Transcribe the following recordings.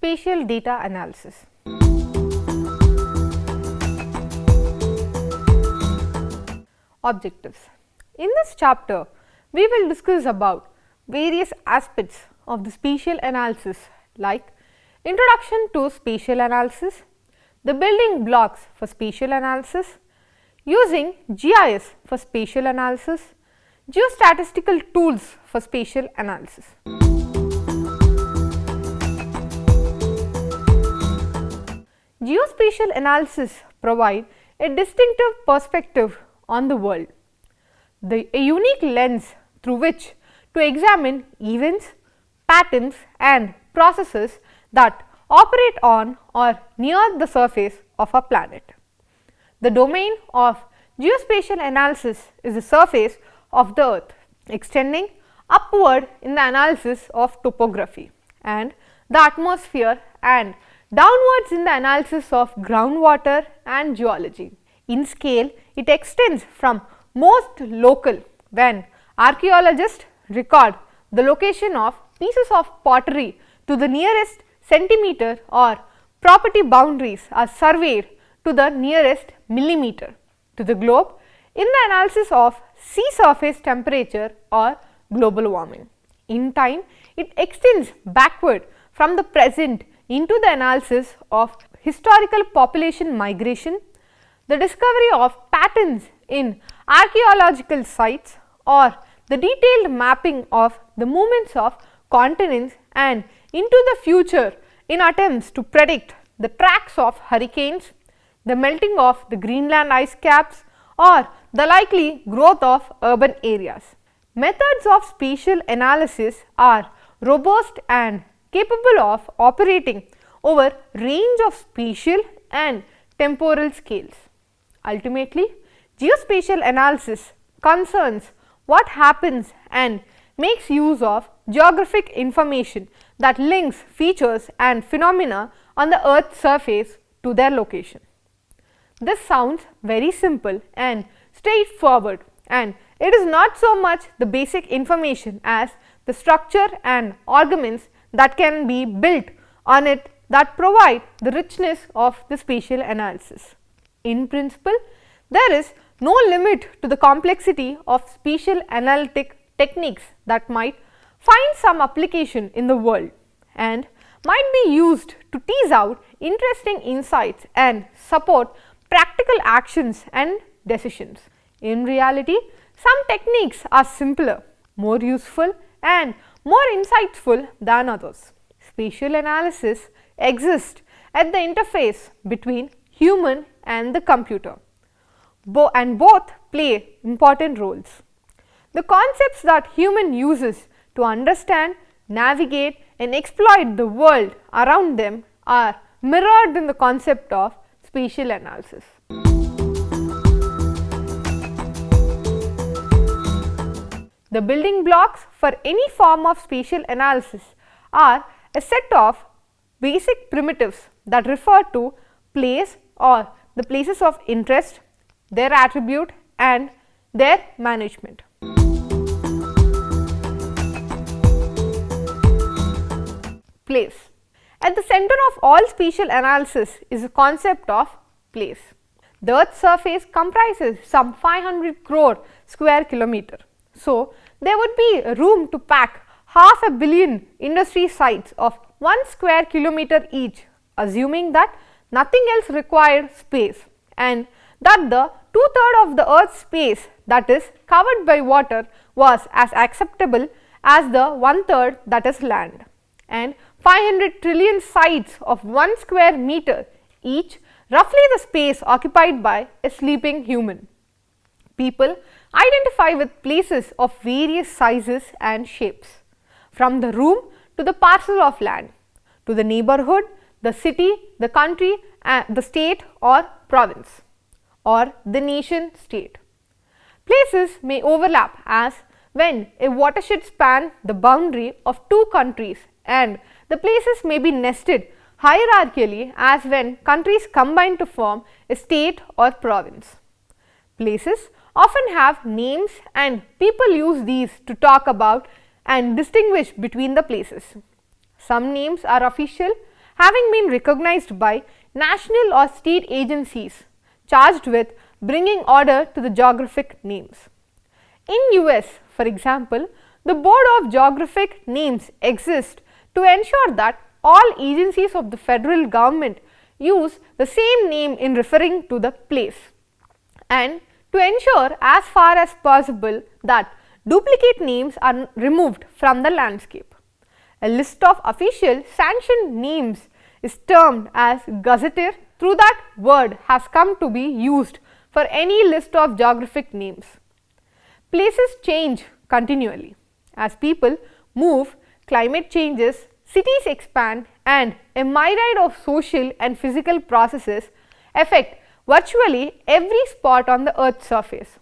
Spatial data analysis. Objectives. In this chapter, we will discuss about various aspects of the spatial analysis like introduction to spatial analysis, the building blocks for spatial analysis, using GIS for spatial analysis, geostatistical tools for spatial analysis. Geospatial analysis provide a distinctive perspective on the world, a unique lens through which to examine events, patterns and processes that operate on or near the surface of our planet. The domain of geospatial analysis is the surface of the earth, extending upward in the analysis of topography and the atmosphere and downwards in the analysis of groundwater and geology. In scale, it extends from most local when archaeologists record the location of pieces of pottery to the nearest centimeter or property boundaries are surveyed to the nearest millimeter to the globe in the analysis of sea surface temperature or global warming. In time, it extends backward from the present into the analysis of historical population migration, the discovery of patterns in archaeological sites or the detailed mapping of the movements of continents and into the future in attempts to predict the tracks of hurricanes, the melting of the Greenland ice caps or the likely growth of urban areas. Methods of spatial analysis are robust and capable of operating over range of spatial and temporal scales. Ultimately, geospatial analysis concerns what happens and makes use of geographic information that links features and phenomena on the earth's surface to their location. This sounds very simple and straightforward, and it is not so much the basic information as the structure and arguments that can be built on it that provide the richness of the spatial analysis. In principle, there is no limit to the complexity of spatial analytic techniques that might find some application in the world and might be used to tease out interesting insights and support practical actions and decisions. In reality, some techniques are simpler, more useful and more insightful than others. Spatial analysis exists at the interface between human and the computer, and both play important roles. The concepts that human uses to understand, navigate and exploit the world around them are mirrored in the concept of spatial analysis. The building blocks for any form of spatial analysis are a set of basic primitives that refer to place or the places of interest, their attribute and their management. Place. At the center of all spatial analysis is the concept of place. The earth's surface comprises some 500 crore square kilometer. So, there would be room to pack 500 million industry sites of 1 square kilometer each, assuming that nothing else required space and that the 2/3 of the earth's space that is covered by water was as acceptable as the 1/3 that is land, and 500 trillion sites of 1 square meter each, roughly the space occupied by a sleeping human. People identify with places of various sizes and shapes, from the room to the parcel of land, to the neighborhood, the city, the country, the state or province, or the nation state. Places may overlap as when a watershed spans the boundary of two countries, and the places may be nested hierarchically as when countries combine to form a state or province. Places often have names and people use these to talk about and distinguish between the places. Some names are official, having been recognized by national or state agencies charged with bringing order to the geographic names. In US, for example, the Board of Geographic Names exists to ensure that all agencies of the federal government use the same name in referring to the place, and to ensure as far as possible that duplicate names are removed from the landscape. A list of official sanctioned names is termed as gazetteer. Through that word has come to be used for any list of geographic names. Places change continually. As people move, climate changes, cities expand, and a myriad of social and physical processes affect virtually every spot on the Earth's surface.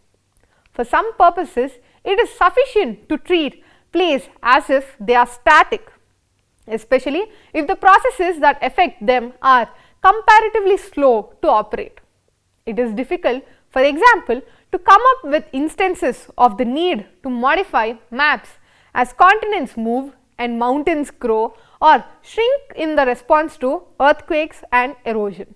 For some purposes, it is sufficient to treat place as if they are static, especially if the processes that affect them are comparatively slow to operate. It is difficult, for example, to come up with instances of the need to modify maps as continents move and mountains grow or shrink in the response to earthquakes and erosion.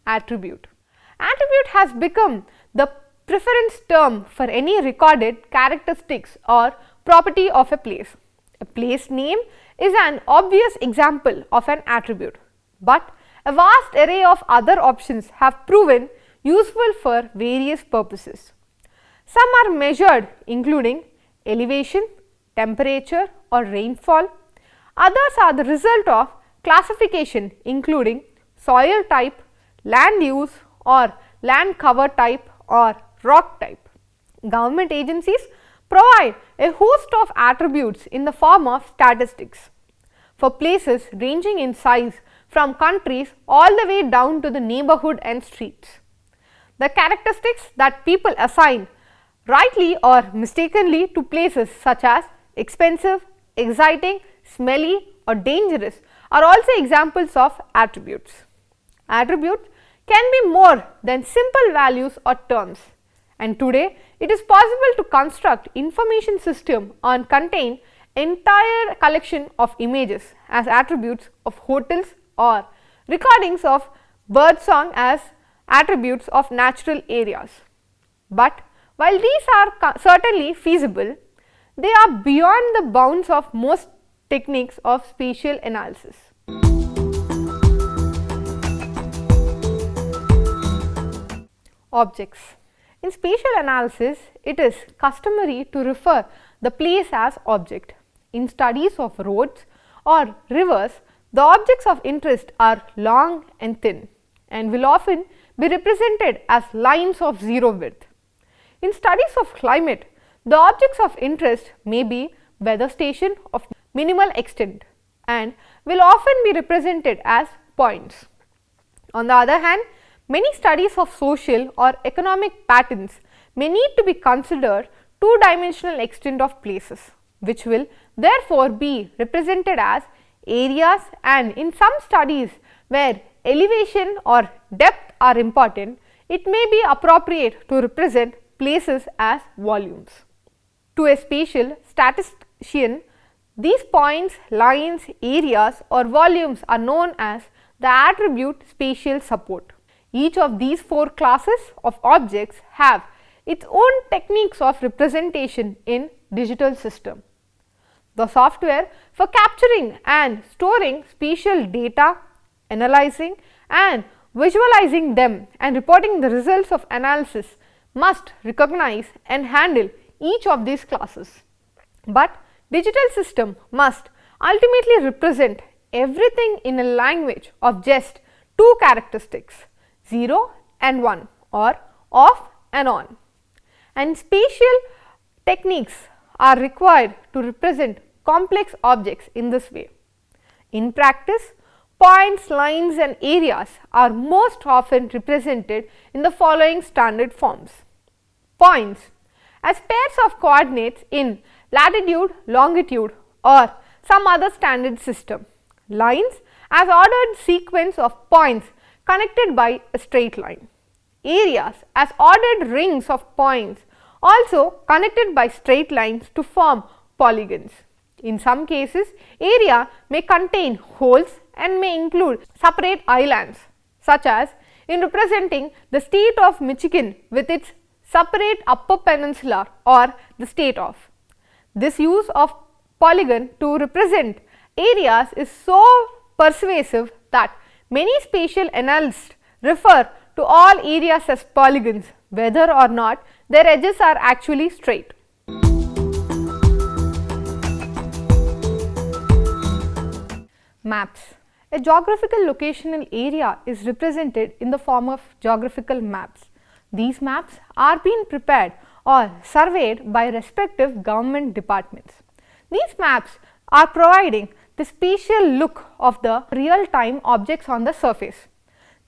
Attribute. Attribute has become the preference term for any recorded characteristics or property of a place. A place name is an obvious example of an attribute, but a vast array of other options have proven useful for various purposes. Some are measured, including elevation, temperature or rainfall. Others are the result of classification, including soil type, land use or land cover type or rock type. Government agencies provide a host of attributes in the form of statistics for places ranging in size from countries all the way down to the neighborhood and streets. The characteristics that people assign rightly or mistakenly to places such as expensive, exciting, smelly or dangerous are also examples of attributes. Attributes can be more than simple values or terms, and today it is possible to construct information system and contain entire collection of images as attributes of hotels or recordings of bird song as attributes of natural areas. But while these are certainly feasible, they are beyond the bounds of most techniques of spatial analysis. Objects. In spatial analysis, it is customary to refer the place as object. In studies of roads or rivers, the objects of interest are long and thin and will often be represented as lines of zero width. In studies of climate, the objects of interest may be weather station of minimal extent and will often be represented as points. On the other hand, many studies of social or economic patterns may need to be considered two-dimensional extent of places, which will therefore be represented as areas, and in some studies where elevation or depth are important, it may be appropriate to represent places as volumes. To a spatial statistician, these points, lines, areas or volumes are known as the attribute spatial support. Each of these four classes of objects have its own techniques of representation in digital system. The software for capturing and storing spatial data, analyzing and visualizing them and reporting the results of analysis must recognize and handle each of these classes. But digital system must ultimately represent everything in a language of just two characteristics, 0 and 1 or off and on. And spatial techniques are required to represent complex objects in this way. In practice, points, lines and areas are most often represented in the following standard forms. Points as pairs of coordinates in latitude, longitude or some other standard system. Lines as ordered sequence of points connected by a straight line. Areas as ordered rings of points also connected by straight lines to form polygons. In some cases, area may contain holes and may include separate islands, such as in representing the state of Michigan with its separate upper peninsula or the state of. This use of polygon to represent areas is so persuasive that many spatial analysts refer to all areas as polygons, whether or not their edges are actually straight. Maps. A geographical locational area is represented in the form of geographical maps. These maps are being prepared or surveyed by respective government departments. These maps are providing the spatial look of the real-time objects on the surface.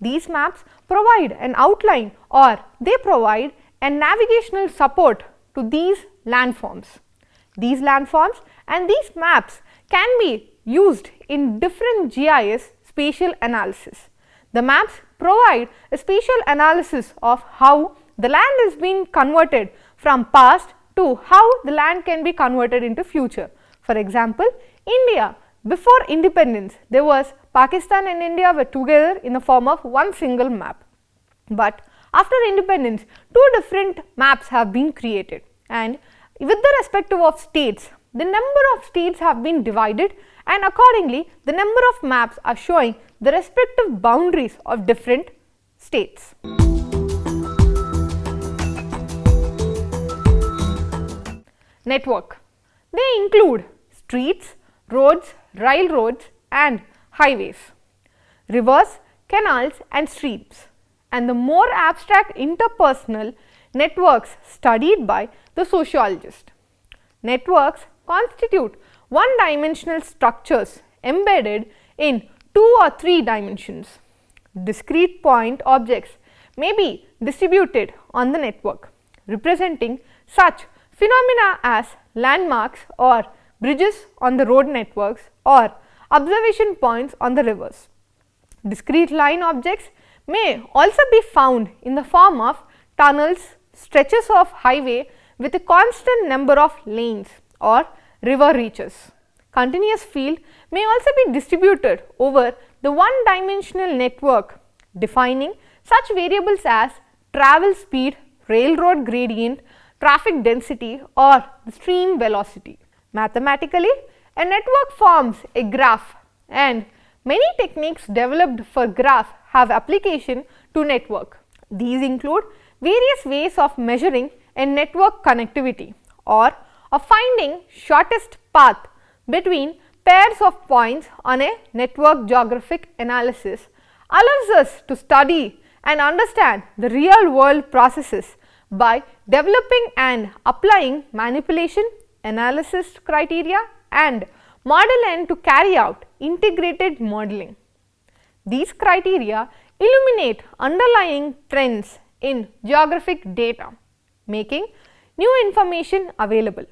These maps provide an outline or they provide a navigational support to these landforms. These landforms and these maps can be used in different GIS spatial analysis. The maps provide a spatial analysis of how the land is being converted from past to how the land can be converted into future. For example, India, before independence, there was Pakistan and India were together in the form of one single map. But after independence, two different maps have been created, and with the respective of states, the number of states have been divided, and accordingly the number of maps are showing the respective boundaries of different states. Network. They include streets, roads, railroads and highways, rivers, canals and streams, and the more abstract interpersonal networks studied by the sociologist. Networks constitute one-dimensional structures embedded in 2 or 3 dimensions. Discrete point objects may be distributed on the network, representing such phenomena as landmarks or bridges on the road networks or observation points on the rivers. Discrete line objects may also be found in the form of tunnels, stretches of highway with a constant number of lanes or river reaches. Continuous field may also be distributed over the one-dimensional network, defining such variables as travel speed, railroad gradient, traffic density or the stream velocity. Mathematically, a network forms a graph, and many techniques developed for graph have application to network. These include various ways of measuring a network connectivity or of finding shortest path between pairs of points on a network. Geographic analysis allows us to study and understand the real world processes by developing and applying manipulation, analysis criteria and model N to carry out integrated modeling. These criteria illuminate underlying trends in geographic data, making new information available.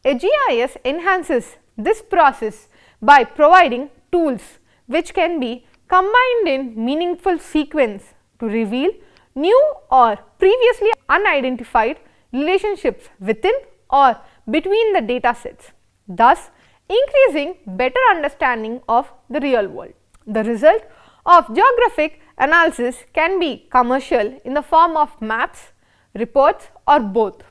A GIS enhances this process by providing tools which can be combined in meaningful sequence to reveal new or previously unidentified relationships within or between the data sets, thus increasing better understanding of the real world. The result of geographic analysis can be commercial in the form of maps, reports or both.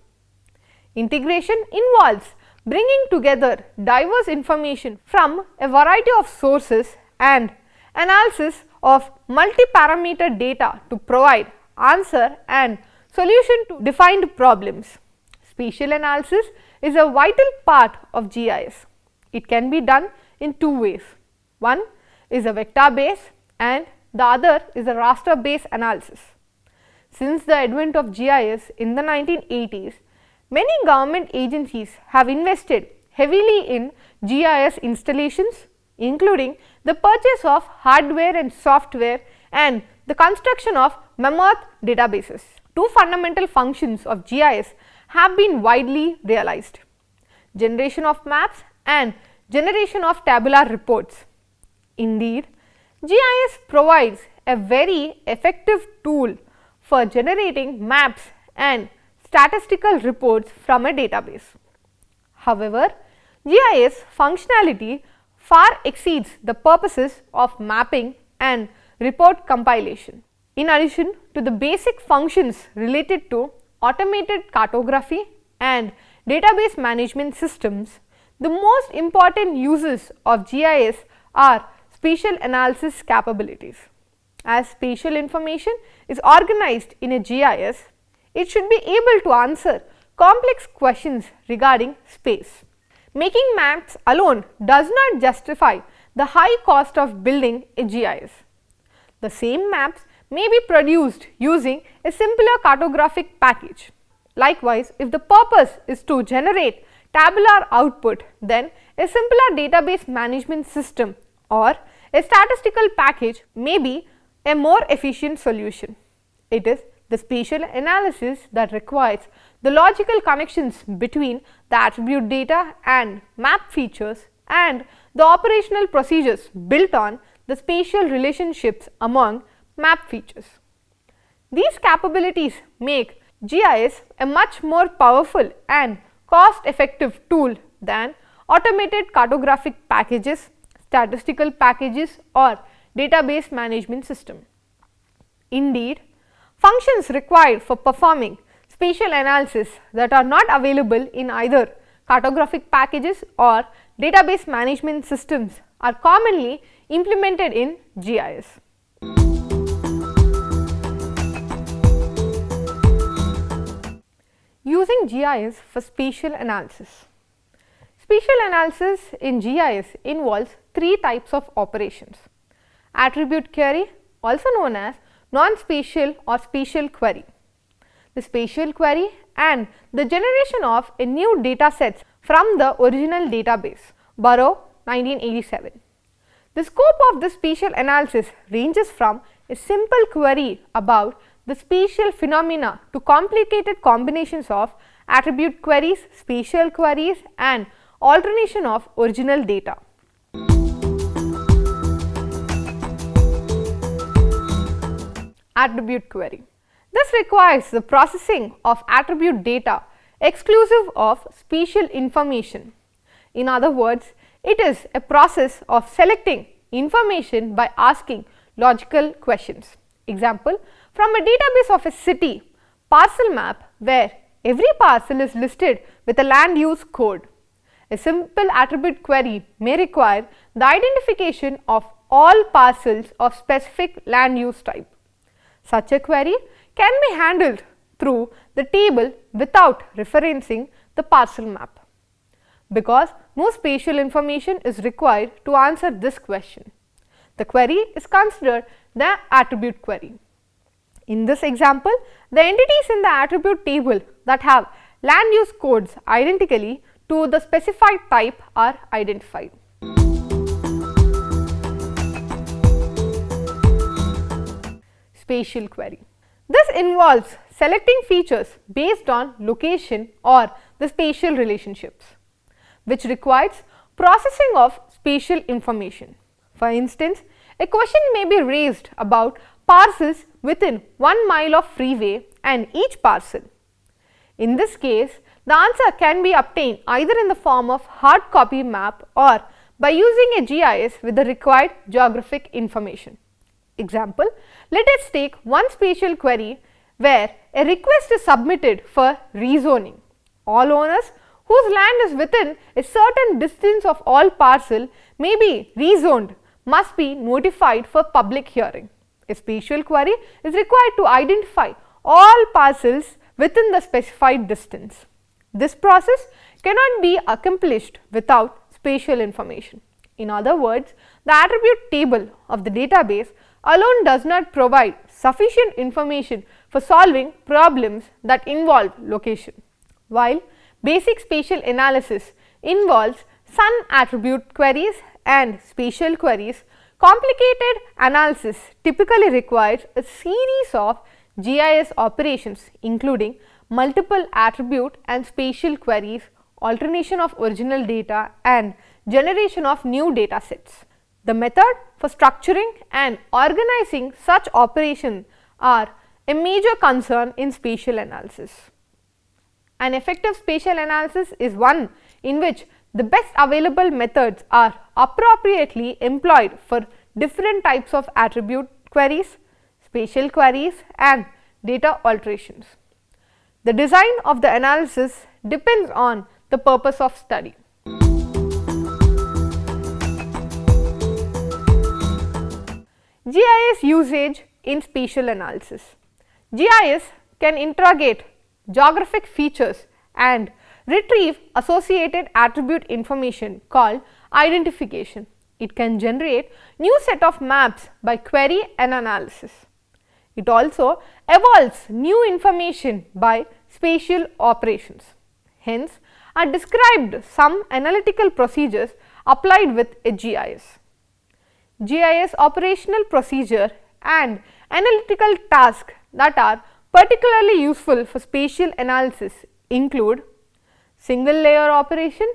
Integration involves bringing together diverse information from a variety of sources and analysis of multi-parameter data to provide answer and solution to defined problems. Spatial analysis is a vital part of GIS. It can be done in two ways. One is a vector based and the other is a raster based analysis. Since the advent of GIS in the 1980s, many government agencies have invested heavily in GIS installations, including the purchase of hardware and software and the construction of mammoth databases. Two fundamental functions of GIS have been widely realized: generation of maps and generation of tabular reports. Indeed, GIS provides a very effective tool for generating maps and statistical reports from a database. However, GIS functionality far exceeds the purposes of mapping and report compilation. In addition to the basic functions related to automated cartography and database management systems, the most important uses of GIS are spatial analysis capabilities. As spatial information is organized in a GIS, it should be able to answer complex questions regarding space. Making maps alone does not justify the high cost of building a GIS. The same maps may be produced using a simpler cartographic package. Likewise, if the purpose is to generate tabular output, then a simpler database management system or a statistical package may be a more efficient solution. It is the spatial analysis that requires the logical connections between the attribute data and map features and the operational procedures built on the spatial relationships among map features. These capabilities make GIS a much more powerful and cost-effective tool than automated cartographic packages, statistical packages or database management system. Indeed, functions required for performing spatial analysis that are not available in either cartographic packages or database management systems are commonly implemented in GIS. Using GIS for spatial analysis. Spatial analysis in GIS involves three types of operations: attribute query, also known as non-spatial or spatial query, the spatial query, and the generation of a new data sets from the original database, 𝗂𝗏 1987. The scope of this spatial analysis ranges from a simple query about the spatial phenomena to complicated combinations of attribute queries, spatial queries, and alternation of original data. Attribute query. This requires the processing of attribute data exclusive of spatial information. In other words, it is a process of selecting information by asking logical questions. Example, from a database of a city parcel map where every parcel is listed with a land use code. A simple attribute query may require the identification of all parcels of specific land use type. Such a query can be handled through the table without referencing the parcel map, because no spatial information is required to answer this question. The query is considered the attribute query. In this example, the entities in the attribute table that have land use codes identically to the specified type are identified. Spatial query. This involves selecting features based on location or the spatial relationships, which requires processing of spatial information. For instance, a question may be raised about parcels within 1 mile of freeway and each parcel. In this case, the answer can be obtained either in the form of hard copy map or by using a GIS with the required geographic information. Example, let us take one spatial query where a request is submitted for rezoning. All owners whose land is within a certain distance of all parcel may be rezoned must be notified for public hearing. A spatial query is required to identify all parcels within the specified distance. This process cannot be accomplished without spatial information. In other words, the attribute table of the database alone does not provide sufficient information for solving problems that involve location. While basic spatial analysis involves some attribute queries and spatial queries, complicated analysis typically requires a series of GIS operations including multiple attribute and spatial queries, alternation of original data, and generation of new data sets. The method for structuring and organizing such operations are a major concern in spatial analysis. An effective spatial analysis is one in which the best available methods are appropriately employed for different types of attribute queries, spatial queries and data alterations. The design of the analysis depends on the purpose of study. GIS usage in spatial analysis. GIS can interrogate geographic features and retrieve associated attribute information called identification. It can generate new set of maps by query and analysis. It also evolves new information by spatial operations. Hence, are described some analytical procedures applied with a GIS. GIS operational procedure and analytical tasks that are particularly useful for spatial analysis include single layer operation,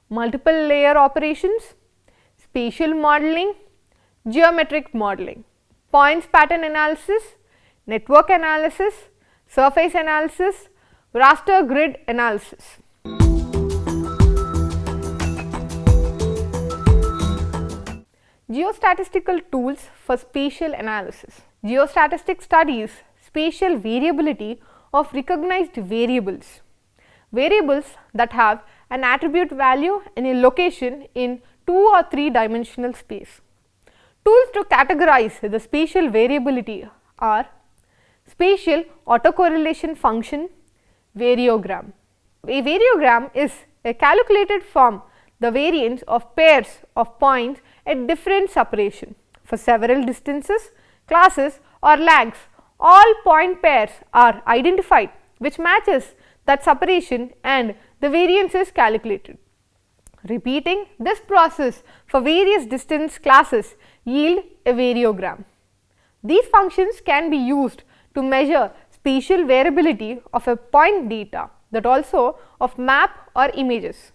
multiple layer operations, spatial modeling, geometric modeling, points pattern analysis, network analysis, surface analysis, raster grid analysis. Geostatistical tools for spatial analysis. Geostatistic studies spatial variability of recognized variables. Variables that have an attribute value in a location in 2 or 3 dimensional space. Tools to categorize the spatial variability are spatial autocorrelation function, variogram. A variogram is a calculated from the variance of pairs of points at different separation. For several distances, classes or lags, all point pairs are identified which matches that separation and the variance is calculated. Repeating this process for various distance classes yield a variogram. These functions can be used to measure spatial variability of a point data, that also of map or images.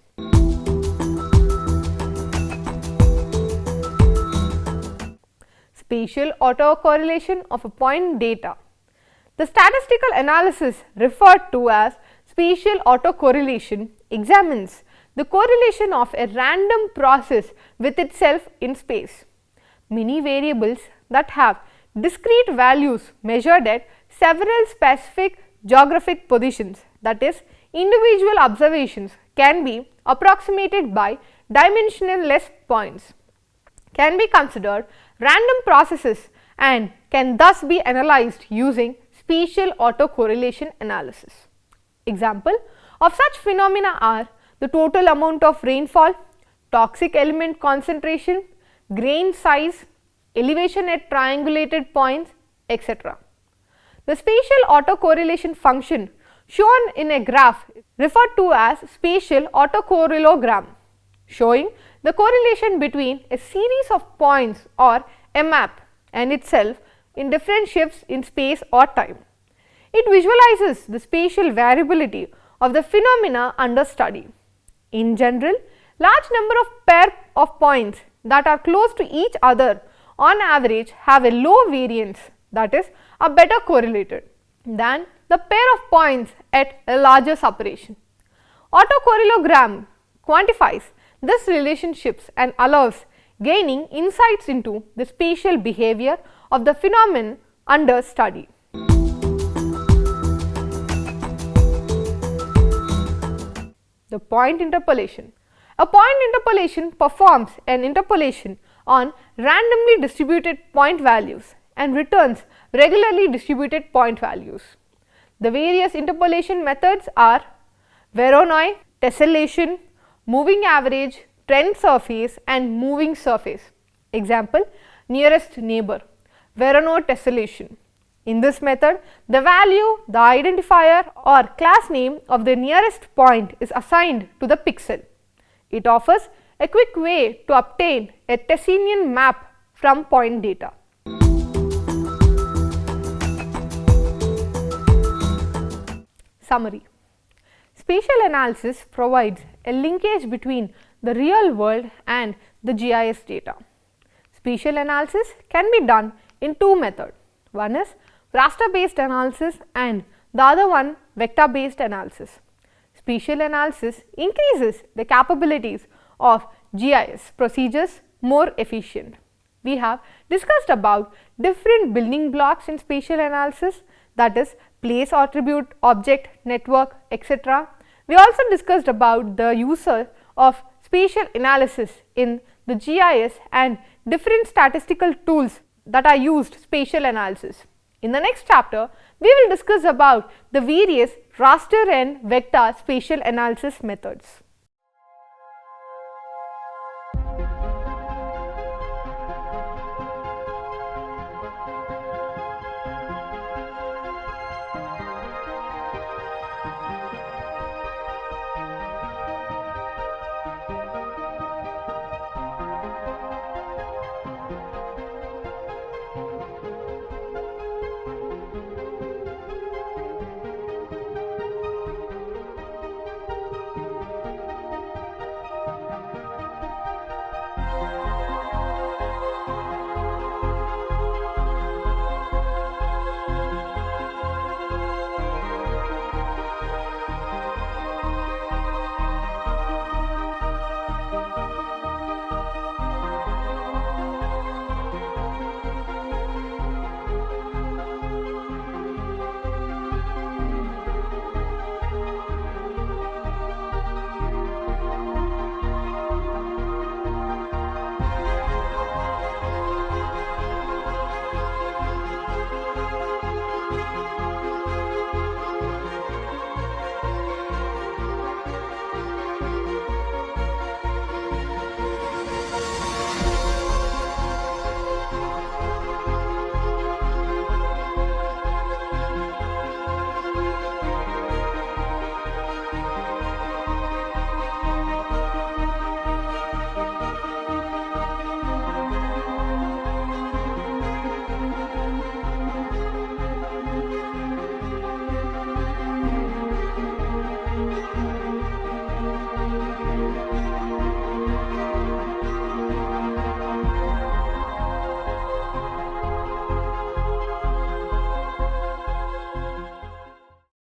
Spatial autocorrelation of a point data. The statistical analysis referred to as spatial autocorrelation examines the correlation of a random process with itself in space. Many variables that have discrete values measured at several specific geographic positions, that is, individual observations, can be approximated by dimensionless points, can be considered random processes and can thus be analyzed using spatial autocorrelation analysis. Example of such phenomena are the total amount of rainfall, toxic element concentration, grain size, elevation at triangulated points, etc. The spatial autocorrelation function shown in a graph referred to as spatial autocorrelogram, showing the correlation between a series of points or a map and itself in different shifts in space or time. It visualizes the spatial variability of the phenomena under study. In general, large number of pair of points that are close to each other on average have a low variance, that is, are better correlated than the pair of points at a larger separation. Autocorrelogram quantifies these relationships and allows gaining insights into the spatial behavior of the phenomenon under study. The point interpolation. A point interpolation performs an interpolation on randomly distributed point values and returns regularly distributed point values. The various interpolation methods are Voronoi, tessellation, moving average, trend surface and moving surface. Example, nearest neighbor, Voronoi tessellation. In this method, the value, the identifier or class name of the nearest point is assigned to the pixel. It offers a quick way to obtain a Tessinian map from point data. Summary. Spatial analysis provides a linkage between the real world and the GIS data. Spatial analysis can be done in two methods. One is raster based analysis and The other one, vector based analysis. Spatial analysis increases the capabilities of GIS procedures more efficient. We have discussed about different building blocks in spatial analysis, that is place, attribute, object, network, etc. We also discussed about the use of spatial analysis in the GIS and different statistical tools that are used spatial analysis. In the next chapter, we will discuss about the various raster and vector spatial analysis methods.